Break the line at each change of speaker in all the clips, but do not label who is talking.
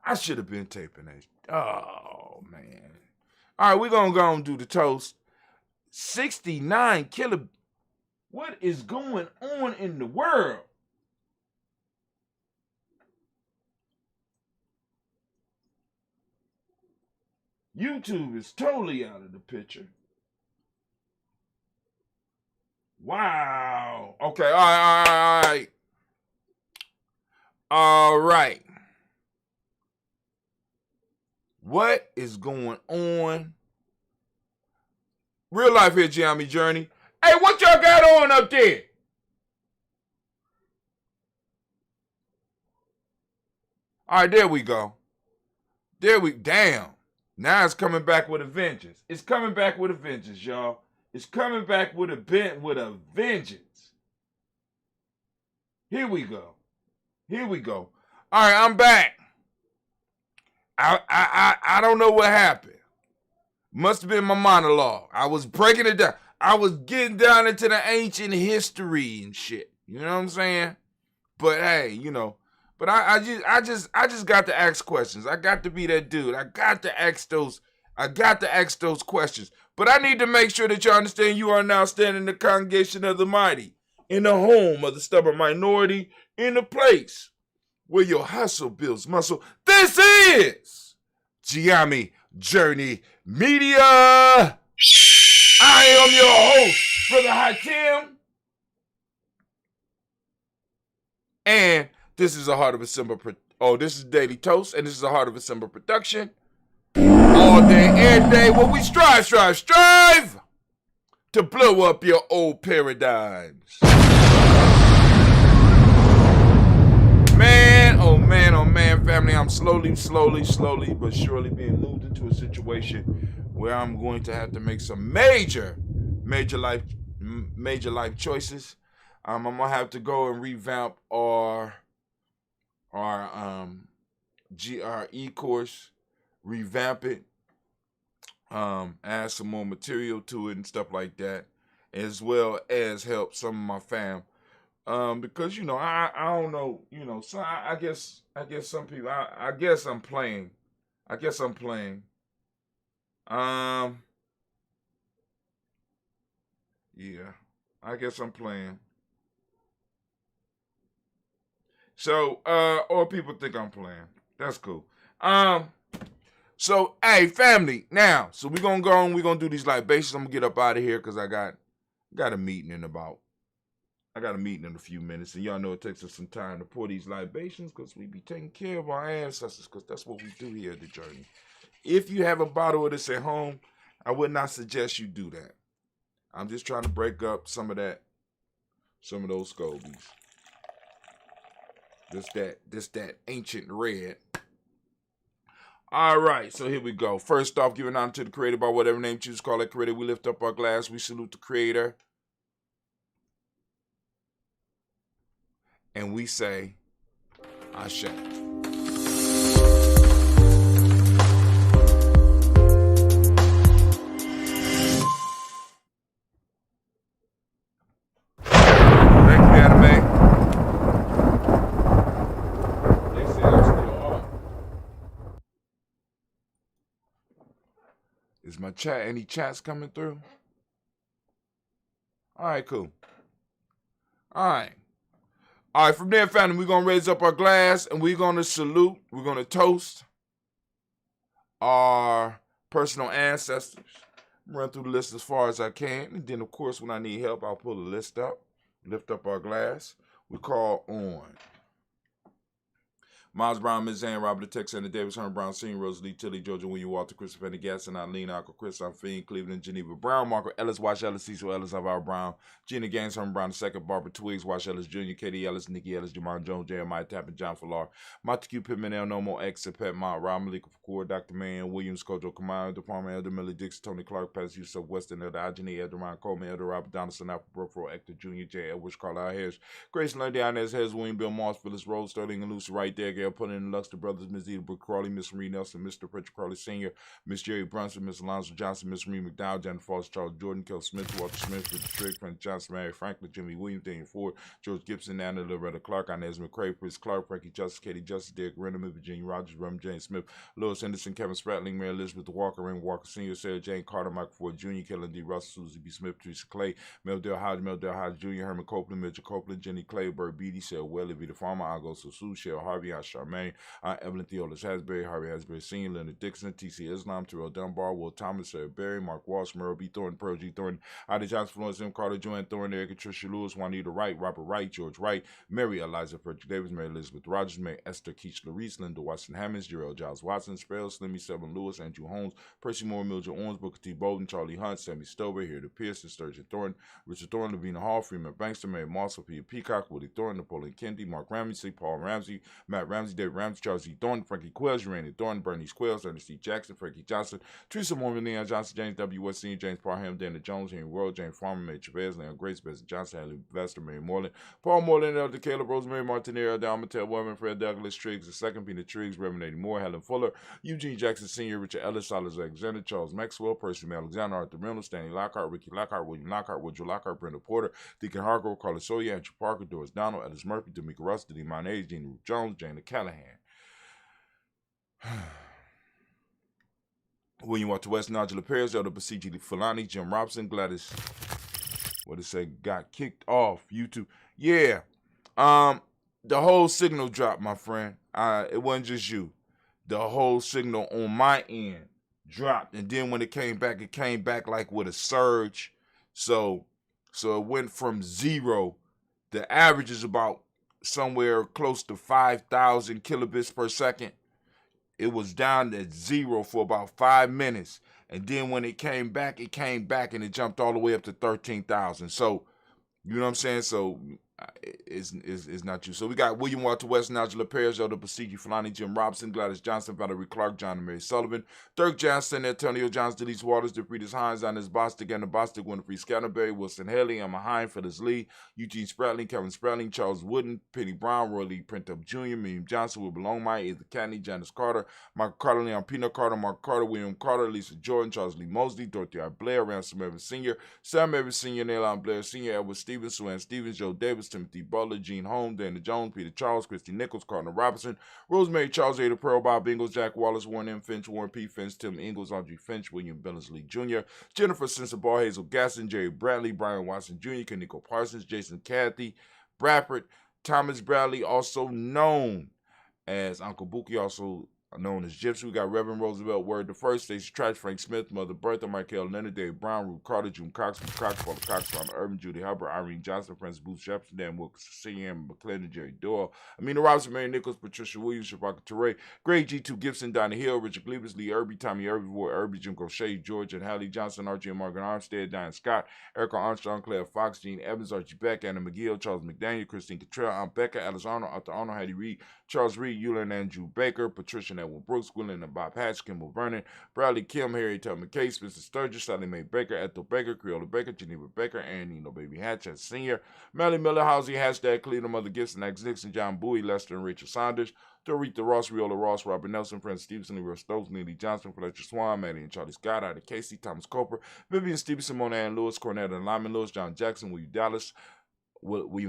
I should have been taping that. Oh, man. All right, we're going to go and do the toast. 69 kilo. What is going on in the world? YouTube is totally out of the picture. Wow. Okay, all right. All right. What is going on? Real life here, Gianni Journey. Hey, what y'all got on up there? All right, there we go. Damn. Now it's coming back with a vengeance. It's coming back with a vengeance, y'all. It's coming back with a vengeance. Here we go. All right, I'm back. I don't know what happened. Must have been my monologue. I was breaking it down. I was getting down into the ancient history and shit. You know what I'm saying? But hey, you know. But I just got to ask questions. I got to be that dude. I got to ask those questions. But I need to make sure that you understand you are now standing in the congregation of the mighty, in the home of the stubborn minority, in the place where your hustle builds muscle. This is GNJMedia. I am your host, Brother Hakim. And this is a Heart of December. This is Daily Toast, and this is a Heart of December production. All day, every day, where we strive to blow up your old paradigms. Man, family, I'm slowly, but surely being moved into a situation where I'm going to have to make some major life choices. I'm gonna have to go and revamp our GRE course, revamp it, add some more material to it and stuff like that, as well as help some of my fam. Because I don't know, so I guess some people I guess I'm playing. Yeah, I guess I'm playing. So or people think I'm playing. That's cool. So hey family, now so we're gonna go on, we're gonna do these libations. I'm gonna get up out of here because I got a meeting in a few minutes, and y'all know it takes us some time to pour these libations because we be taking care of our ancestors, because that's what we do here at the journey. If you have a bottle of this at home, I would not suggest you do that. I'm just trying to break up some of those scobies. This that ancient red. All right, so here we go. First off, giving honor to the Creator by whatever name you choose to call that Creator. We lift up our glass. We salute the Creator. And we say, Ashe. Thank you, Anime. They say I'm still on. Is my chat, any chats coming through? All right, cool. All right, from there, family, we're going to raise up our glass and we're going to salute, we're going to toast our personal ancestors. Run through the list as far as I can. And then, of course, when I need help, I'll pull the list up, lift up our glass. We call on Miles Brown, Ms. Zane, Robert Texander, Davis, Herman Brown, Senior, Rosalie, Tilly, Georgia, William Walter, Christopher Gas, and Eileen, Uncle Chris, Fiend, Cleveland, Geneva Brown, Marco Ellis, Wash Ellis, Cecil Ellis, Alvaro Brown, Gina Gaines, Herman Brown II, Barbara Twiggs, Wash Ellis Jr., Katie Ellis, Nikki Ellis, Jamal Jones, Jeremiah Tappan, John Falar, Montague Pittman, El Nomo, X, Pet Mount, Rob Malika Fakur, Dr. Marion Williams, Kojo Kamau, Department, Elder Millie Dixon, Tony Clark, Pass Yusuf Weston, Elder Ajani, Elder Ron Coleman, Elder Robert Donaldson, Alfred Brooke, Hector Jr., J. Edwards, Carlisle Harris, Grace Lundy, Inez Harris, William Bill Moss, Phyllis Rose, Sterling and Lucy right there, L. Pullen and Luxter Brothers, Ms. Edith Brooke Crawley, Miss Marie Nelson, Mr. Frederick Crawley Sr., Miss Jerry Brunson, Miss Alonzo Johnson, Miss Marie McDowell, Janet Foster, Charles Jordan, Kel Smith, Walter Smith, Richard Trigg, Frank Johnson, Mary Franklin, Jimmy Williams, Daniel Ford, George Gibson, Anna Loretta Clark, Inez McCrae, Chris Clark, Frankie Justice, Katie Justice, Derek Renneman, Virginia Rogers, Rum James Smith, Lewis Henderson, Kevin Spratling, Mary Elizabeth Walker, Raymond Walker Sr., Sarah Jane Carter, Michael Ford Jr., Kellen D. Russell, Susie B. Smith, Teresa Clay, Meldale Hodge Jr., Herman Copeland, Mitchell Copeland, Jenny Clay, Burt Beatty, Sarah Welly, Vita Farmer, Agos Sue, Cheryl Harvey, Aunt Charmaine, Aunt Evelyn Theolis Hasbury, Harvey Hasbury Sr., Leonard Dixon, T.C. Islam, Terrell Dunbar, Will Thomas, Sarah Berry, Mark Walsh, Merle B. Thornton, Pearl G. Thornton, Ida Johnson, Florence M. Carter, Joanne Thornton, Erica Tricia Lewis, Juanita Wright, Robert Wright, George Wright, Mary Eliza Frederick Davis, Mary Elizabeth Rogers, Mary Esther Keach Larice, Linda Watson Hammonds, Jarrell Giles Watson, Sparrow, Slimmy Seven Lewis, Andrew Holmes, Percy Moore, Mildred Owens, Booker T. Bolden, Charlie Hunt, Sammy Stover, Harriet Pearson, Sturgeon Thornton, Richard Thornton, Lavina Hall, Freeman Bankster, Mary Moss, Sophia Peacock, Woody Thornton, Napoleon Kennedy, Mark Ramsey, Paul Ramsey, Matt Ramsey, David Ramsey, Charles E. Thornton, Frankie Quells, Randy Thornton, Bernice Quells, Ernest C. Jackson, Frankie Johnson, Teresa Mormon, Leon Johnson, James W. West Sr., James Parham, Dana Jones, Henry World, James Farmer, Mary Chavez, Leon Grace, Bessie Johnson, Haley Vester, Mary Moreland, Paul Moreland, Elder Caleb, Rosemary Martinez, Dalmatel Woman, Fred Douglas Triggs, the second Peter Triggs, Reverend Eddie Moore, Helen Fuller, Eugene Jackson Sr., Richard Ellis, Silas Alexander, Charles Maxwell, Percy Alexander, Arthur Reynolds, Stanley Lockhart, Ricky Lockhart, William Lockhart, Woodrow Lockhart, Brenda Porter, Deacon Hargrove, Carlos Sawyer, Andrew Parker, Doris Donald, Ellis Murphy, D'Amica Russ, Diddy Monage, Jean Ruth Jones, Jana Callahan. William Walter West, Nigel Perez, Elder Basiji Fulani, Jim Robson, Gladys, what it say, got kicked off YouTube. Yeah. The whole signal dropped, my friend. It wasn't just you. The whole signal on my end dropped. And then when it came back like with a surge. So it went from 0. The average is about somewhere close to 5,000 kilobits per second. It was down at 0 for about 5 minutes. And then when it came back and it jumped all the way up to 13,000. So, you know what I'm saying? So, it's not you. So we got William Walter West, Nigel Perez, Elder Basiji Fulani, Jim Robson, Gladys Johnson, Valerie Clark, John and Mary Sullivan, Dirk Johnson, Antonio Johns, Delise Waters, DeFriedis Hines, Inez Bostic, Anna Bostic, Winfrey Scatterberry, Wilson Haley, Emma Hine, Phyllis Lee, Eugene Spratling, Kevin Spratling, Charles Wooden, Penny Brown, Roy Lee Printup Jr., Miriam Johnson, Will Belong My, Ethan Catney, Janice Carter, Michael Carter, Leon Pino Carter, Mark Carter, William Carter, Lisa Jordan, Charles Lee Mosley, Dorothy I. Blair, Ransom Evans Sr., Sam Evans Sr., Nailon Blair Sr., Edward Stevens, Suan Stevens, Joe Davis, Timothy Butler, Gene Holmes, Dana Jones, Peter Charles, Christy Nichols, Cardinal Robinson, Rosemary Charles, Ada Pearl, Bob Ingalls, Jack Wallace, Warren M. Finch, Warren P. Finch, Tim Ingalls, Audrey Finch, William Billingsley Jr., Jennifer Sensabaugh, Hazel Gasson, Jerry Bradley, Brian Watson Jr., Kaniko Parsons, Jason Cathy, Bradford, Thomas Bradley, also known as Uncle Buki, also known as Gypsy. We got Reverend Roosevelt Word the First, Stacey Trash, Frank Smith, Mother Bertha, Michael Leonard, Dave Brown, Ruth Carter, June Cox, Ruth Cox, Paula Cox, Ron Urban, Judy Hubbard, Irene Johnson, Francis Booth Jefferson, Dan Wilkes, Senior, McClendon, Jerry Doyle, Amina Robinson, Mary Nichols, Patricia Williams, Shabaka Teray, Greg G2 Gibson, Donna Hill, Richard Glebus, Lee Irby, Tommy Irby, Roy Irby, Jim Crochet, George and Hallie Johnson, Archie and Margaret Armstead, Diane Scott, Erica Armstrong, Claire Fox, Gene Evans, Archie Beck, Anna McGill, Charles McDaniel, Christine Cottrell, Aunt Becca, Alice Arnold, Arthur Arnold, Hattie Reed, Charles Reed, Eula and Andrew Baker, Patricia and Edwin Brooks, Gwendolyn and Bob Hatch, Kimball Vernon, Bradley Kim, Harry Tubman Case, Mr. Sturgis, Sally Mae Baker, Ethel Baker, Creola Baker, Geneva Baker, Aaron Nino Baby Hatch as Senior, Melly Miller, Housey, Hashtag Cleveland, Mother Gibson, X Nixon, John Bowie, Lester and Rachel Saunders, Doretha Ross, Riola Ross, Robert Nelson, Francis Stevenson, Leroy Stokes, Neely Johnson, Fletcher Swan, Maddie and Charlie Scott, Ida Casey, Thomas Coper, Vivian Stevenson, Mona Ann Lewis, Cornette and Lyman Lewis, John Jackson, William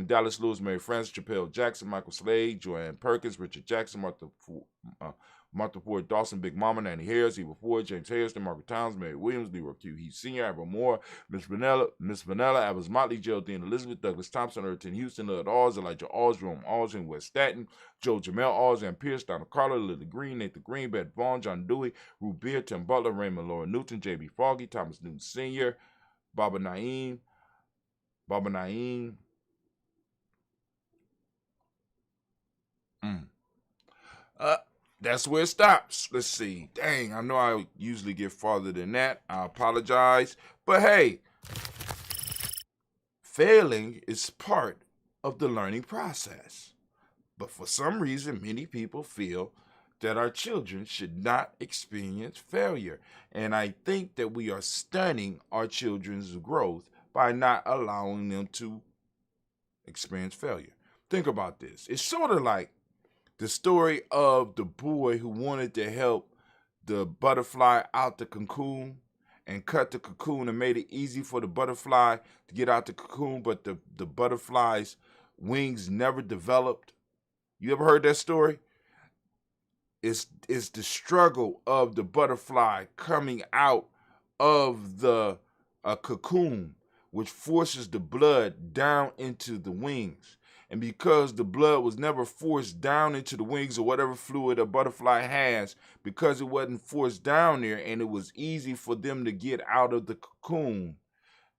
Dallas Lewis, Mary Francis, Chappelle Jackson, Michael Slade, Joanne Perkins, Richard Jackson, Martha Ford Dawson, Big Mama, Nanny Harris, Eva Ford, James Harrison, Margaret Towns, Mary Williams, Leroy Q. Heath Sr., Abra Moore, Miss Vanilla, Abbas Motley, Geraldine Elizabeth, Douglas Thompson, Erton Houston, Lud Alls, Elijah Alls, Jerome Alls, and West Staten, Joe Jamel Alls, and Pierce, Donald Carter, Lily Green, Nathan Green, Beth Vaughn, John Dewey, Ruth Beer, Tim Butler, Raymond Laura Newton, J.B. Foggy, Thomas Newton Sr., Baba Naeem, that's where it stops. Let's see. Dang, I know I usually get farther than that. I apologize. But hey, failing is part of the learning process. But for some reason, many people feel that our children should not experience failure. And I think that we are stunning our children's growth by not allowing them to experience failure. Think about this. It's sort of like The story of the boy who wanted to help the butterfly out the cocoon and cut the cocoon and made it easy for the butterfly to get out the cocoon, but the butterfly's wings never developed. You ever heard that story? It's the struggle of the butterfly coming out of the cocoon, which forces the blood down into the wings. And because the blood was never forced down into the wings or whatever fluid a butterfly has, because it wasn't forced down there and it was easy for them to get out of the cocoon,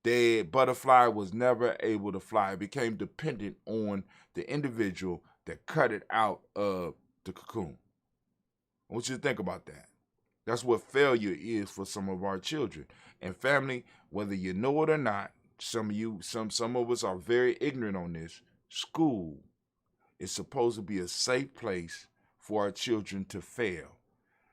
the butterfly was never able to fly. It became dependent on the individual that cut it out of the cocoon. I want you to think about that. That's what failure is for some of our children. And family, whether you know it or not, some of us are very ignorant on this. School is supposed to be a safe place for our children to fail,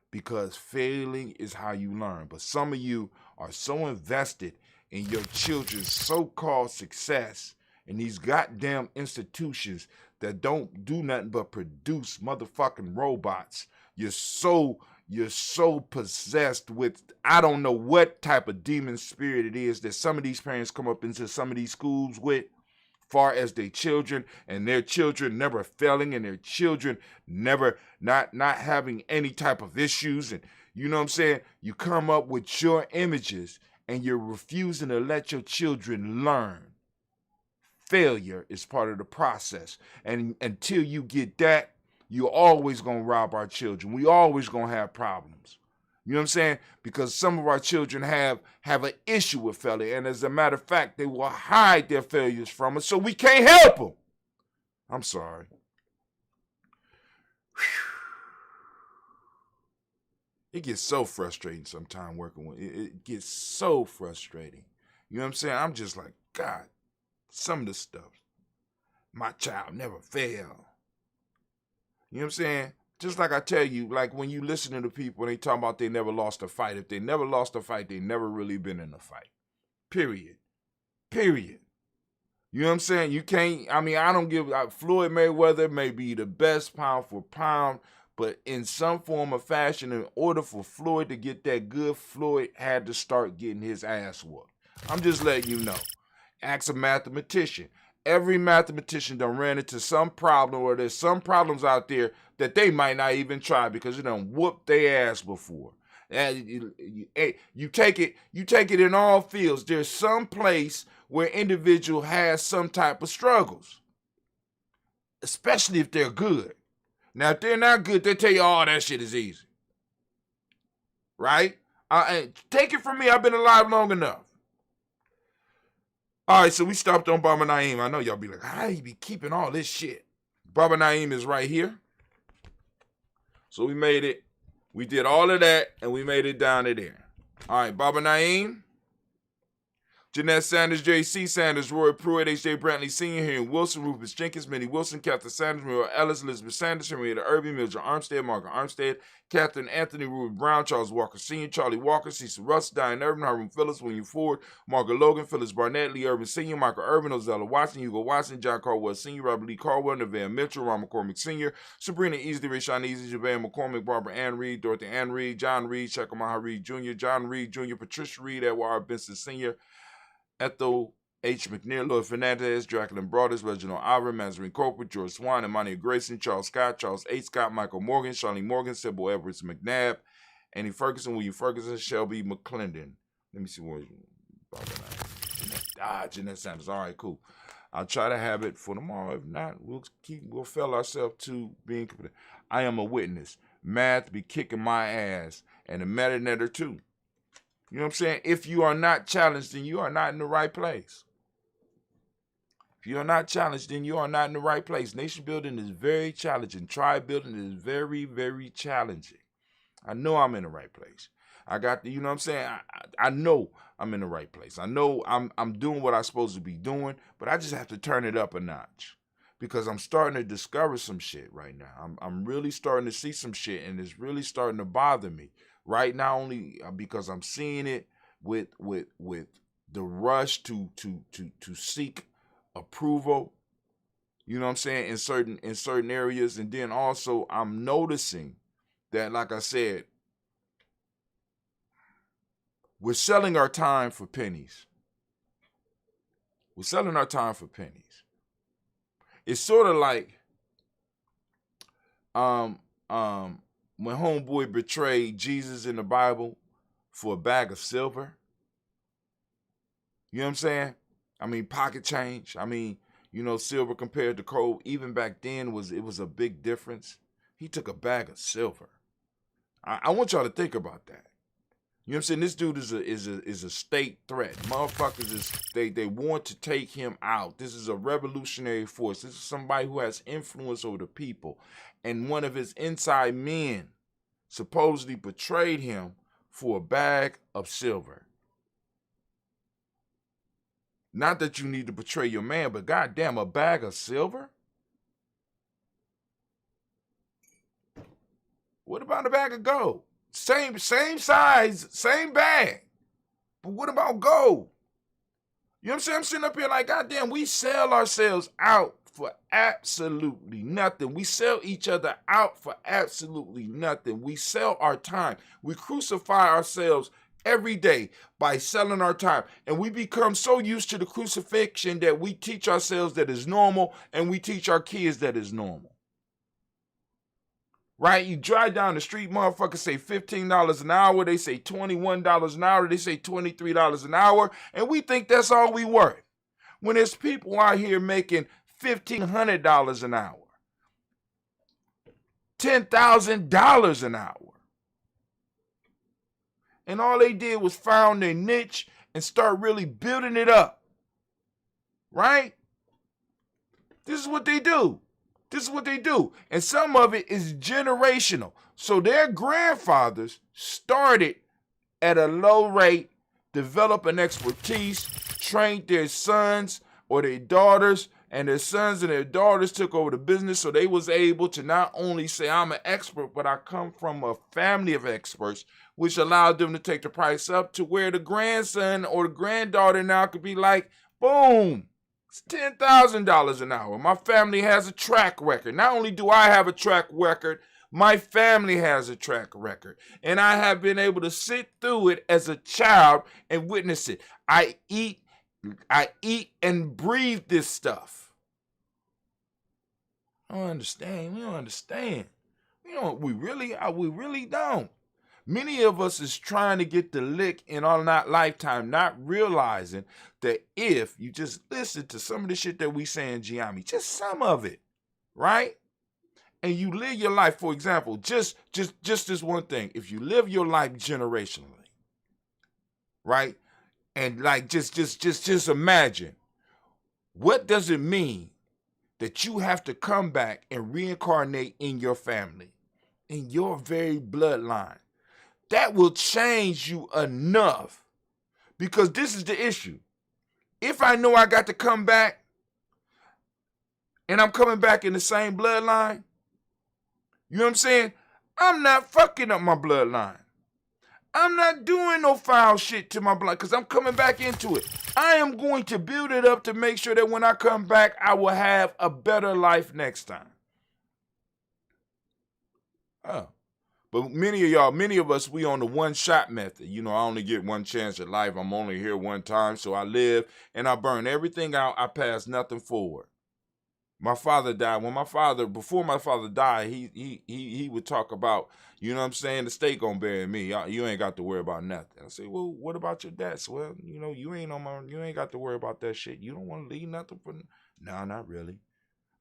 because failing is how you learn. But some of you are so invested in your children's so-called success in these goddamn institutions that don't do nothing but produce motherfucking robots. You're so possessed with, I don't know what type of demon spirit it is that some of these parents come up into some of these schools with, far as their children and their children never failing and their children never not having any type of issues. And you know what I'm saying? You come up with your images and you're refusing to let your children learn. Failure is part of the process. And until you get that, you're always going to rob our children. We always going to have problems. You know what I'm saying? Because some of our children have an issue with failure. And as a matter of fact, they will hide their failures from us so we can't help them. I'm sorry. It gets so frustrating sometimes working with it. It gets so frustrating. You know what I'm saying? I'm just like, God, some of the stuff. My child never failed. You know what I'm saying? Just like I tell you, like when you listen to people and they talk about they never lost a fight. If they never lost a fight, they never really been in a fight. Period. You know what I'm saying? You can't, I mean, I don't give, Floyd Mayweather may be the best pound for pound, but in some form or fashion, in order for Floyd to get that good, Floyd had to start getting his ass whooped. I'm just letting you know. Ask a mathematician. Every mathematician done ran into some problem, or there's some problems out there that they might not even try because it done whooped their ass before. And you take it in all fields. There's some place where individual has some type of struggles, especially if they're good. Now, if they're not good, they tell you, oh, that shit is easy. Right? Take it from me, I've been alive long enough. All right, so we stopped on Baba Naim. I know y'all be like, how you be keeping all this shit? Baba Naim is right here. So we made it. We did all of that, and we made it down to there. All right, Baba Naim, Jeanette Sanders, J.C. Sanders, Roy Pruitt, H.J. Brantley Sr., Henry Wilson, Rufus Jenkins, Minnie Wilson, Catherine Sanders, Muriel Ellis, Elizabeth Sanders, Henrietta Irving, Mildred Armstead, Margaret Armstead, Catherine Anthony, Ruby Brown, Charles Walker Sr., Charlie Walker, Cecil Russ, Diane Irvin, Harun Phillips, William Ford, Margaret Logan, Phyllis Barnett, Lee Irvin Sr., Michael Irvin, Ozella Watson, Hugo Watson, John Caldwell Sr., Robert Lee Caldwell, Nevaeh Mitchell, Ron McCormick Sr., Sabrina Easley, Rashawn Easley, Javon McCormick, Barbara Ann Reed, Dorothy Ann Reed, John Reed, Shekamaha Reed Jr., John Reed Jr., Patricia Reed, Edward Benson Sr., Ethel H. McNeil, Lloyd Fernandez, Jacqueline Broadus, Reginald Alvin, Mazarin Corporate, George Swan, Imani Grayson, Charles Scott, Charles H. Scott, Michael Morgan, Charlene Morgan, Sybil Edwards McNabb, Annie Ferguson, William Ferguson, Shelby McClendon. Let me see what Jeanette Sanders. All right, cool. I'll try to have it for tomorrow. If not, we'll fail ourselves to being complete. I am a witness. Math be kicking my ass, and the metanetter too. You know what I'm saying? If you are not challenged, then you are not in the right place. If you are not challenged, then you are not in the right place. Nation building is very challenging. Tribe building is very, very challenging. I know I'm in the right place. I got, you know what I'm saying? I know I'm in the right place. I know I'm doing what I'm supposed to be doing, but I just have to turn it up a notch because I'm starting to discover some shit right now. I'm really starting to see some shit, and it's really starting to bother me. Right now, only because I'm seeing it with the rush to seek approval You know what I'm saying? In certain areas. And then also I'm noticing that, like I said, we're selling our time for pennies. We're selling our time for pennies. It's sort of like when homeboy betrayed Jesus in the Bible for a bag of silver. You know what I'm saying? I mean, pocket change. I mean, you know, silver compared to gold, even back then it was a big difference. He took a bag of silver. I want y'all to think about that. You know what I'm saying? This dude is a state threat. Motherfuckers they want to take him out. This is a revolutionary force. This is somebody who has influence over the people. And one of his inside men supposedly betrayed him for a bag of silver. Not that you need to betray your man, but goddamn, a bag of silver? What about a bag of gold? Same size, same bag. But what about gold? You know what I'm saying? I'm sitting up here like, goddamn, we sell ourselves out for absolutely nothing. We sell each other out for absolutely nothing. We sell our time. We crucify ourselves every day by selling our time. And we become so used to the crucifixion that we teach ourselves that is normal, and we teach our kids that is normal. Right? You drive down the street, motherfuckers say $15 an hour, they say $21 an hour, they say $23 an hour, and we think that's all we worth. When there's people out here making $1,500 an hour, $10,000 an hour. And all they did was found their niche and start really building it up. Right? This is what they do. This is what they do. And some of it is generational. So their grandfathers started at a low rate, developed an expertise, trained their sons or their daughters, and their sons and their daughters took over the business, so they was able to not only say, I'm an expert, but I come from a family of experts, which allowed them to take the price up to where the grandson or the granddaughter now could be like, boom, it's $10,000 an hour. My family has a track record. Not only do I have a track record, my family has a track record. And I have been able to sit through it as a child and witness it. I eat and breathe this stuff. I don't understand. We don't understand. We really don't. Many of us is trying to get the lick in our lifetime, not realizing that if you just listen to some of the shit that we say in GNJMedia, just some of it, right? And you live your life, for example, just this one thing. If you live your life generationally, right? And like just imagine, what does it mean that you have to come back and reincarnate in your family, in your very bloodline? That will change you enough, because this is the issue. If I know I got to come back and I'm coming back in the same bloodline, you know what I'm saying? I'm not fucking up my bloodline. I'm not doing no foul shit to my blood because I'm coming back into it. I am going to build it up to make sure that when I come back, I will have a better life next time. Oh. But many of us, we on the one-shot method. You know, I only get one chance at life. I'm only here one time, so I live and I burn everything out. I pass nothing forward. My father died. Before my father died, he would talk about, you know what I'm saying, the state gonna bury me. You ain't got to worry about nothing. I say, well, what about your debts? Well, you know, you ain't got to worry about that shit. You don't want to leave nothing for. No, not really.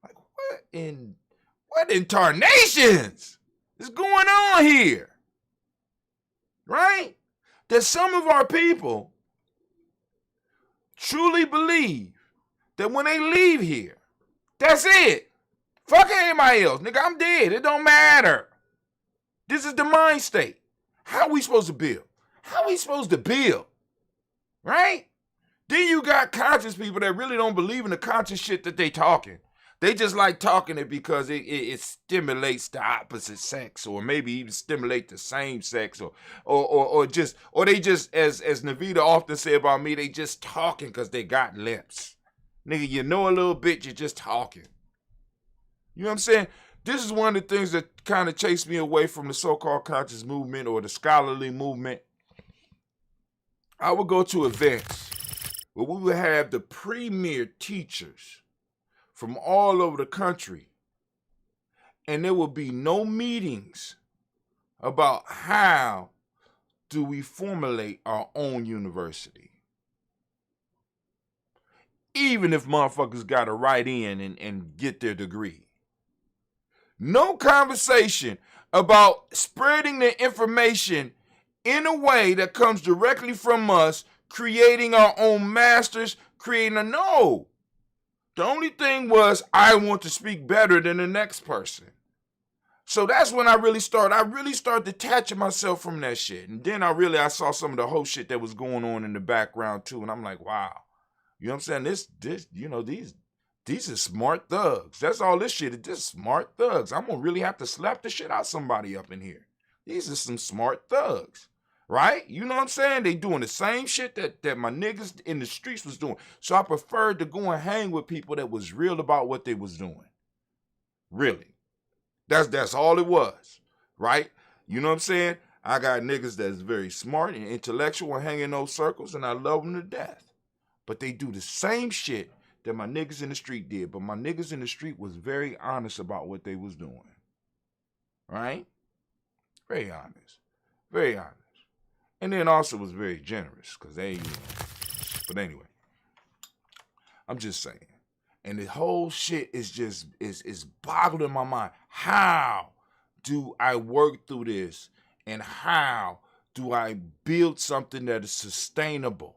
Like, what in tarnations is going on here? Right? That some of our people truly believe that when they leave here, that's it. Fuck anybody else. Nigga, I'm dead. It don't matter. This is the mind state. How we supposed to build? How we supposed to build? Right? Then you got conscious people that really don't believe in the conscious shit that they talking. They just like talking it because it stimulates the opposite sex, or maybe even stimulate the same sex, or they just, as Navita often say about me, they just talking because they got lips. Nigga, you know a little bit, you're just talking. You know what I'm saying? This is one of the things that kind of chased me away from the so-called conscious movement or the scholarly movement. I would go to events where we would have the premier teachers from all over the country, and there would be no meetings about how do we formulate our own university. Even if motherfuckers got to write in and get their degree. No conversation about spreading the information in a way that comes directly from us, creating our own masters, creating a no. The only thing was, I want to speak better than the next person. So that's when I really started detaching myself from that shit. And then I saw some of the whole shit that was going on in the background too. And I'm like, wow. You know what I'm saying? These are smart thugs. That's all this shit is, just smart thugs. I'm gonna really have to slap the shit out somebody up in here. These are some smart thugs. Right? You know what I'm saying? They doing the same shit that my niggas in the streets was doing. So I preferred to go and hang with people that was real about what they was doing. Really. That's all it was. Right? You know what I'm saying? I got niggas that's very smart and intellectual and hang in those circles, and I love them to death. But they do the same shit that my niggas in the street did. But my niggas in the street was very honest about what they was doing. Right? Very honest. Very honest. And then also was very generous, because they, but anyway, I'm just saying. And the whole shit is just, is boggling my mind. How do I work through this? And how do I build something that is sustainable?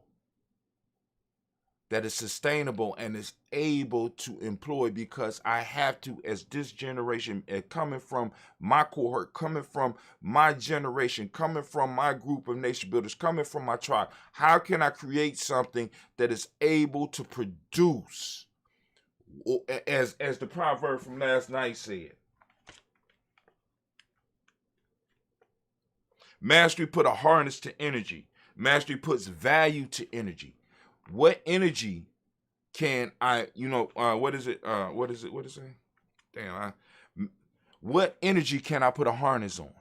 That is sustainable and is able to employ, because I have to, as this generation, coming from my cohort, coming from my generation, coming from my group of nation builders, coming from my tribe, how can I create something that is able to produce, as the proverb from last night said, mastery put a harness to energy. Mastery puts value to energy. What energy can I, what is it? What is it? Damn, what energy can I put a harness on?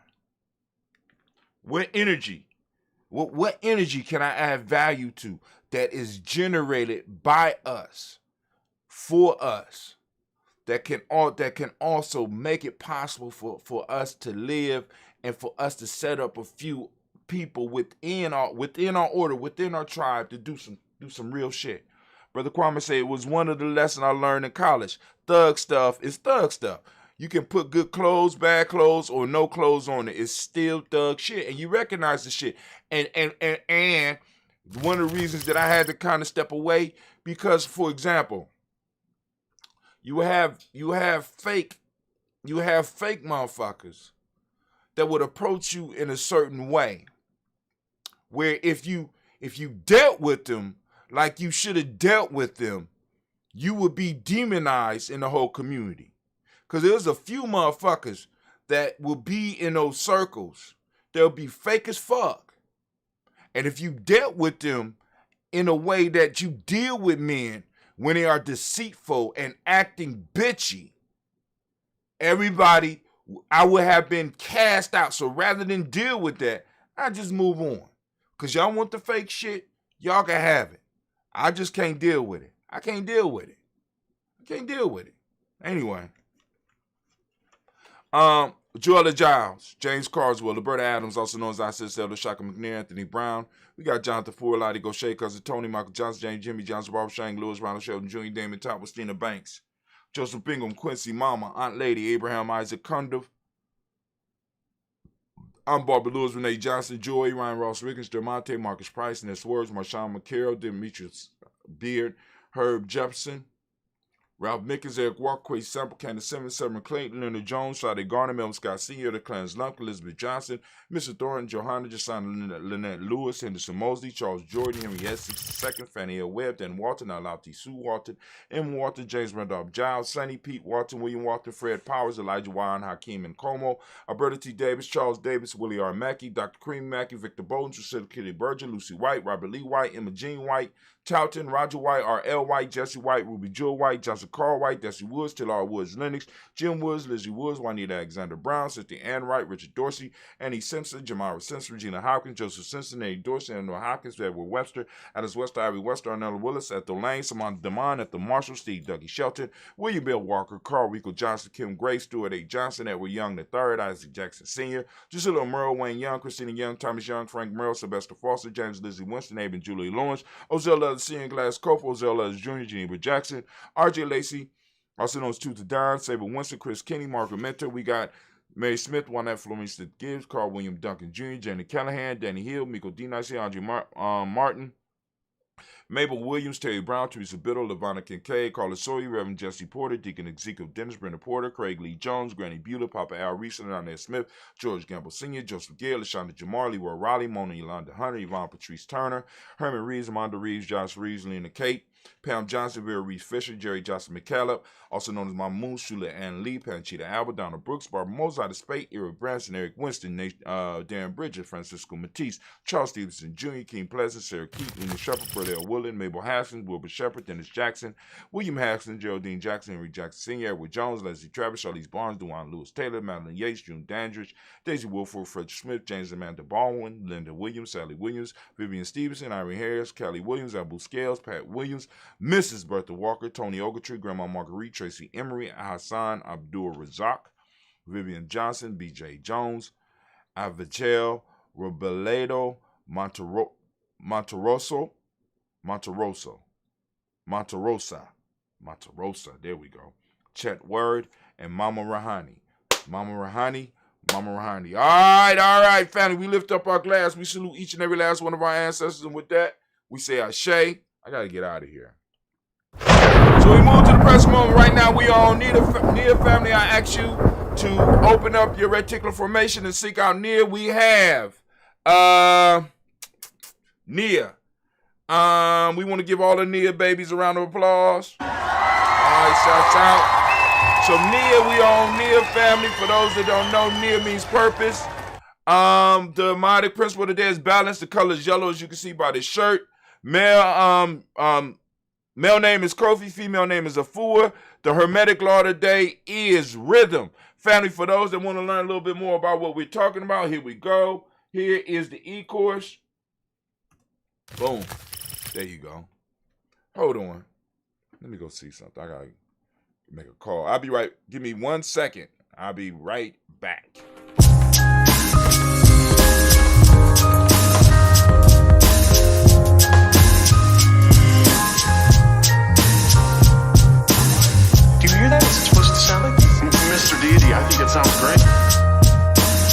What energy? What energy can I add value to that is generated by us, for us, that can also make it possible for us to live and for us to set up a few people within our order, within our tribe, to do some real shit. Brother Kwame said it was one of the lessons I learned in college. Thug stuff is thug stuff. You can put good clothes, bad clothes, or no clothes on it. It's still thug shit, and you recognize the shit. And one of the reasons that I had to kind of step away, because, for example, you have fake motherfuckers that would approach you in a certain way, where if you dealt with them like you should have dealt with them, you would be demonized in the whole community. Because there's a few motherfuckers that will be in those circles. They'll be fake as fuck. And if you dealt with them in a way that you deal with men when they are deceitful and acting bitchy, everybody, I would have been cast out. So rather than deal with that, I just move on. Because y'all want the fake shit, y'all can have it. I just can't deal with it. I can't deal with it. Anyway. Joella Giles, James Carswell, Roberta Adams, also known as I Said Elder Shaka McNair, Anthony Brown. We got Jonathan Ford, Lottie Gaucher, Cousin Tony, Michael Johnson, James Jimmy Johnson, Barbara Shang, Lewis, Ronald Sheldon Jr., Damon Top, Stina Banks, Joseph Bingham, Quincy Mama, Aunt Lady, Abraham Isaac Cundiff. I'm Barbara Lewis, Renee Johnson, Joy, Ryan Ross Rickens, Dermonte, Marcus Price, Ness Words, Marshawn McCarroll, Demetrius Beard, Herb Jefferson, Ralph Mickens, Eric Walker, Sample, Candace Simmons, Severn Clayton, Leonard Jones, Sade Garner, Melvin Scott Sr., The Clarence Lunk, Elizabeth Johnson, Mr. Thornton, Johanna Jasana, Lynette Lewis, Henderson Mosley, Charles Jordan, Henry Essex II, Fannie L. Webb, Dan Walton, Alauti Sue Walton, M. Walton, James Randolph Giles, Sonny Pete Walton, William Walton, Fred Powers, Elijah Warren, Hakeem and Como, Alberta T. Davis, Charles Davis, Willie R. Mackey, Dr. Cream Mackey, Victor Bowden, Drusilla Kitty Berger, Lucy White, Robert Lee White, Emma Jean White, Towton, Roger White, R.L. White, Jesse White, Ruby Jewel White, Johnson Carl White, Desi Woods, Taylor Woods, Lennox, Jim Woods, Lizzie Woods, Juanita Alexander Brown, Cynthia Ann Wright, Richard Dorsey, Annie Simpson, Jamara Simpson, Regina Hopkins, Joseph Simpson, Eddie Dorsey, Andrew Hopkins, Edward Webster, Alice Wester, Ivy Wester, Arnella Willis, Ethel Lane, Simon Demond, Ethel Marshall, Steve Dougie Shelton, William Bill Walker, Carl Rico Johnson, Kim Gray, Stuart A. Johnson, Edward Young III, Isaac Jackson Sr., Drusilla Merle, Wayne Young, Christina Young, Thomas Young, Frank Merle, Sylvester Foster, James Lizzie Winston, Aben Julie Lawrence, Ozell Leathers Sr., Glass Cope, Ozell Leathers Jr., Geneva Jackson, R.J. Lacey, also known as Tutor Don, Saber Winston, Chris Kenny, Margaret Mentor. We got Mary Smith, Juanette Florence Gibbs, Carl William Duncan Jr., Jenny Callahan, Danny Hill, Miko D. Nice, Andre Martin, Mabel Williams, Terry Brown, Teresa Biddle, Lavonna Kincaid, Carla Sawyer, Reverend Jesse Porter, Deacon Ezekiel Dennis, Brenda Porter, Craig Lee Jones, Granny Beulah, Papa Al Reese, Arnett Smith, George Gamble Sr., Joseph Gale, LaShonda Jamar, Leroy Raleigh, Mona Yolanda Hunter, Yvonne Patrice Turner, Herman Reeves, Amanda Reeves, Josh Reeves, Lena Kate, Pam Johnson, Vera Reeves Fisher, Jerry Johnson McCallum, also known as Mama Moon, Shula Ann Lee, Panchita Alba, Donna Brooks, Barbara Mozart, Spate, Eric Branson, Eric Winston, Darren Bridget, Francisco Matisse, Charles Stevenson Jr., King Pleasant, Sarah Keith, Lena Shepard, Perdell Willen, Mabel Haskins, Wilbur Shepard, Dennis Jackson, William Haskins, Geraldine Jackson, Henry Jackson Sr., Edward Jones, Leslie Travis, Charlize Barnes, Dewan Lewis Taylor, Madeline Yates, June Dandridge, Daisy Wilford, Fred Smith, James Amanda Baldwin, Linda Williams, Sally Williams, Vivian Stevenson, Irene Harris, Kelly Williams, Abu Scales, Pat Williams, Mrs. Bertha Walker, Tony Ogletree, Grandma Marguerite, Tracy Emery, Hassan Abdul Razak, Vivian Johnson, B.J. Jones, Avachel, Robeledo, Monterosa, there we go, Chet Word, and Mama Rahani. All right, family, we lift up our glass. We salute each and every last one of our ancestors, and with that, we say Ashe. I got to get out of here. So we move to the present moment. Right now, we are on Nia family. I ask you to open up your reticular formation and seek out Nia. We have Nia. We want to give all the Nia babies a round of applause. All right, shouts out. So Nia, we are on Nia family. For those that don't know, Nia means purpose. The mnemonic principle of the day is balance. The color is yellow, as you can see by this shirt. Male name is Kofi, female name is Afua. The Hermetic law today is rhythm. Family, for those that want to learn a little bit more about what we're talking about, here we go. Here is the e-course. Boom. There you go. Hold on. Let me go see something. I got to make a call. I'll be right. Give me 1 second. I'll be right back.
Do you hear that? Is it supposed to sound like this?
Mr. Deity, I think it sounds great.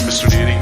Mr. Deity.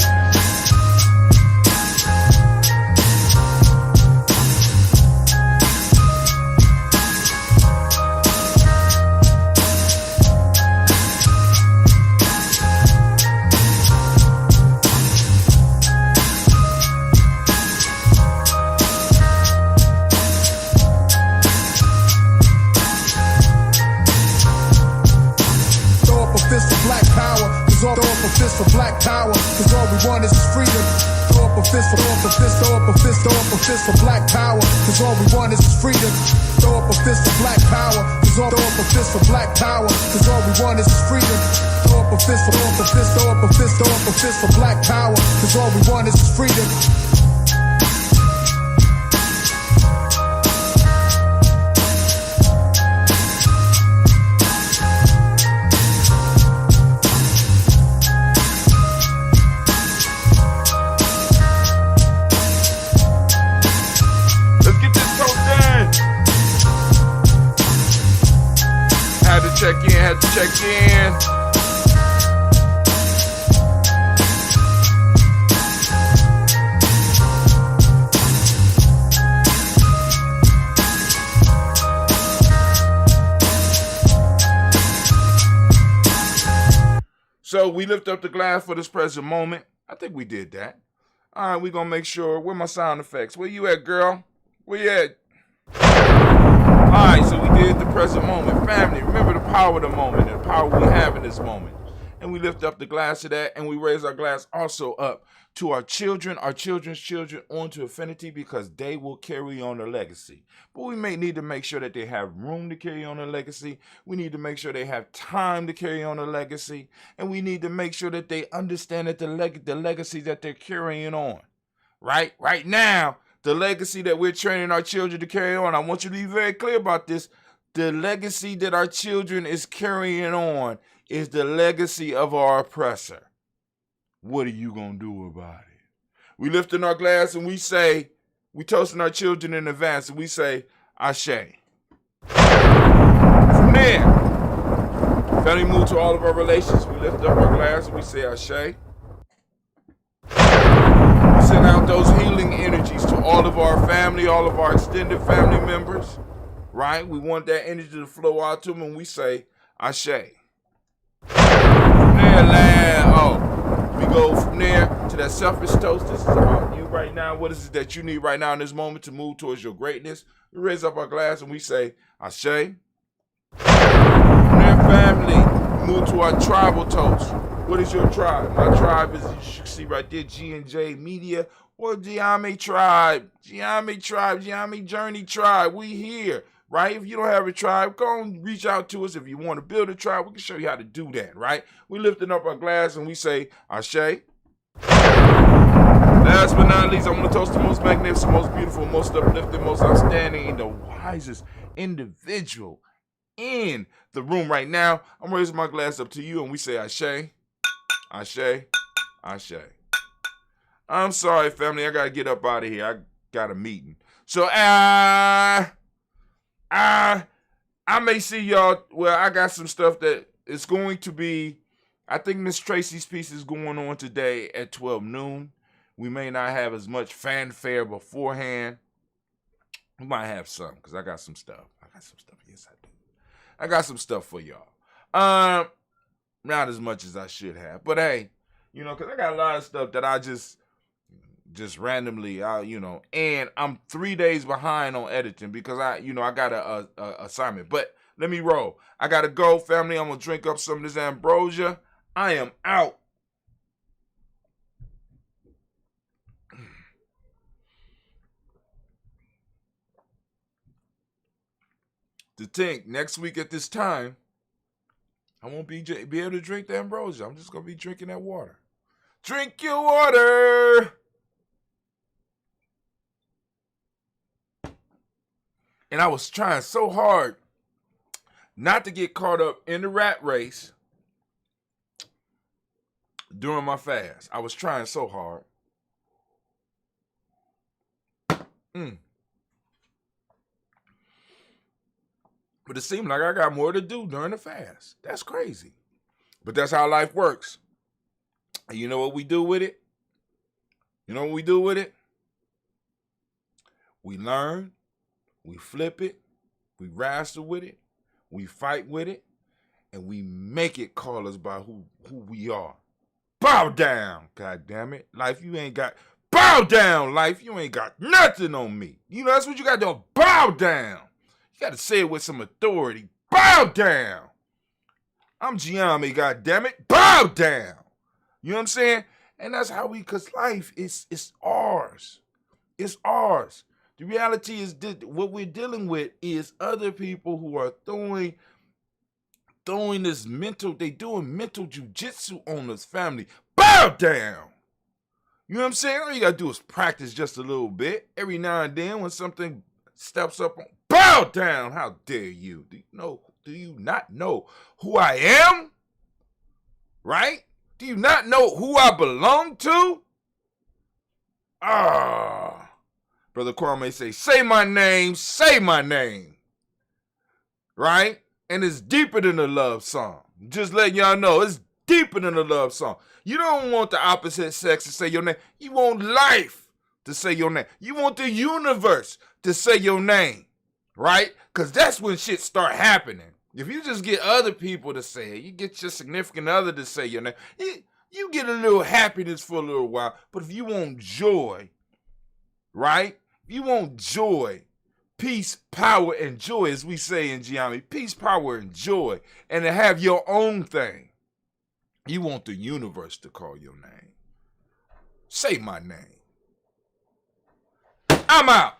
For black power, cause all we want is freedom. Throw up a fist for black power, cause all we want is freedom. Throw up a fist for black power, cause all we want is freedom. Throw up a fist for black power, cause all we want is freedom.
Had to check in. So we lift up the glass for this present moment. I think we did that. All right, we're going to make sure. Where my sound effects? Where you at, girl? Where you at? All right, so we did the present moment. Family, remember the power of the moment and the power we have in this moment. and we lift up the glass to that, and we raise our glass also up to our children, our children's children, on to infinity, because they will carry on the legacy. But we may need to make sure that they have room to carry on the legacy. We need to make sure they have time to carry on the legacy. And we need to make sure that they understand that the legacy that they're carrying on, right? Right now, the legacy that we're training our children to carry on, I want you to be very clear about this. The legacy that our children is carrying on is the legacy of our oppressor. What are you going to do about it? We lift in our glass and we say, we toasting our children in advance, and we say, Ashe. From there, family move to all of our relations. We lift up our glass and we say, Ashe. We send out those healing energies to all of our family, all of our extended family members, right? We want that energy to flow out to them, and we say, Ashe. From there, we go from there to that selfish toast. This is about you right now. What is it that you need right now in this moment to move towards your greatness? We raise up our glass and we say, Ashe. From there, family, we move to our tribal toast. What is your tribe? My tribe is, you should see right there, GNJMedia or GNJMedia tribe. GNJMedia Journey tribe. We here. Right? If you don't have a tribe, go and reach out to us. If you want to build a tribe, we can show you how to do that, right? We lifting up our glass and we say, Ashe. Last but not least, I want to toast the most magnificent, most beautiful, most uplifting, most outstanding, and the wisest individual in the room right now. I'm raising my glass up to you, and we say, Ashe, Ashe, Ashe. I'm sorry, family. I got to get up out of here. I got a meeting. So, I may see y'all. Well, I got some stuff that is going to be, I think Miss Tracy's piece is going on today at 12 noon. We may not have as much fanfare beforehand. We might have some, because I got some stuff. Yes, I do. I got some stuff for y'all. Not as much as I should have. But hey, because I got a lot of stuff that I just randomly, and I'm 3 days behind on editing because I got a assignment. But let me roll. I gotta go, family. I'm gonna drink up some of this ambrosia. I am out. To think next week at this time, I won't be able to drink the ambrosia. I'm just gonna be drinking that water. Drink your water. And I was trying so hard not to get caught up in the rat race during my fast. I was trying so hard. But it seemed like I got more to do during the fast. That's crazy. But that's how life works. And you know what we do with it? We learn. We flip it, we wrestle with it, we fight with it, and we make it call us by who we are. Bow down, God damn it. Life, you ain't got, bow down, life, you ain't got nothing on me. That's what you got to do, bow down. You got to say it with some authority, bow down. I'm Gianni, God damn it, bow down. You know what I'm saying? And that's how because life is ours. It's ours. The reality is what we're dealing with is other people who are throwing this they doing mental jujitsu on this family. Bow down. You know what I'm saying? All you gotta do is practice just a little bit. Every now and then when something steps up on, bow down. How dare you? Do you not know who I am? Right? Do you not know who I belong to? Brother Kwame say my name. Right? And it's deeper than a love song. Just letting y'all know, it's deeper than a love song. You don't want the opposite sex to say your name. You want life to say your name. You want the universe to say your name. Right? Because that's when shit start happening. If you just get other people to say it, you get your significant other to say your name, you get a little happiness for a little while. But if you want joy, right? You want joy, peace, power, and joy, as we say in Gianni. Peace, power, and joy. And to have your own thing. You want the universe to call your name. Say my name. I'm out.